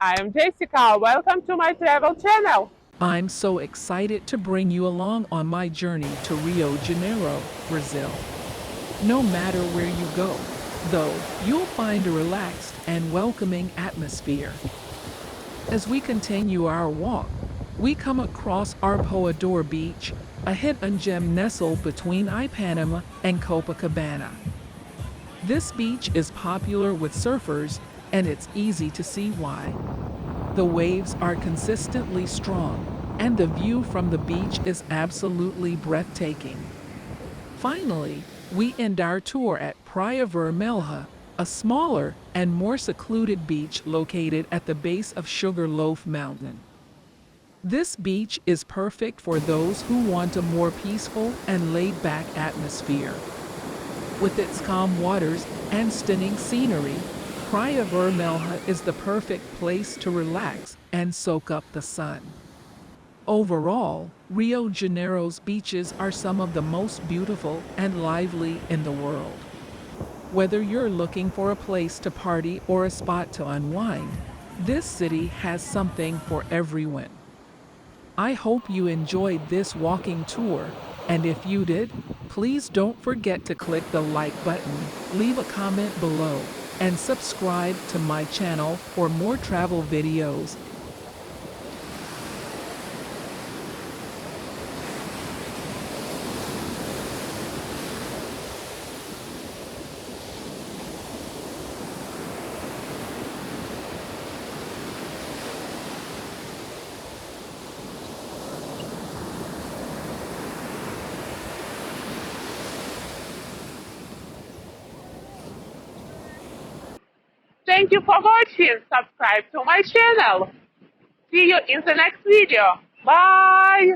I am Jessica. Welcome to my travel channel. I'm so excited to bring you along on my journey to Rio de Janeiro, Brazil. No matter where you go, though, you'll find a relaxed and welcoming atmosphere. As we continue our walk, we come across Arpoador Beach, a hidden gem nestled between Ipanema and Copacabana. This beach is popular with surfers, and it's easy to see why. The waves are consistently strong, and the view from the beach is absolutely breathtaking. Finally, we end our tour at Praia Vermelha, a smaller and more secluded beach located at the base of Sugarloaf Mountain. This beach is perfect for those who want a more peaceful and laid-back atmosphere. With its calm waters and stunning scenery, Praia Vermelha is the perfect place to relax and soak up the sun. Overall, Rio de Janeiro's beaches are some of the most beautiful and lively in the world. Whether you're looking for a place to party or a spot to unwind, this city has something for everyone. I hope you enjoyed this walking tour, and if you did, please don't forget to click the like button, leave a comment below, and subscribe to my channel for more travel videos. Thank you for watching. Subscribe to my channel. See you in the next video. Bye.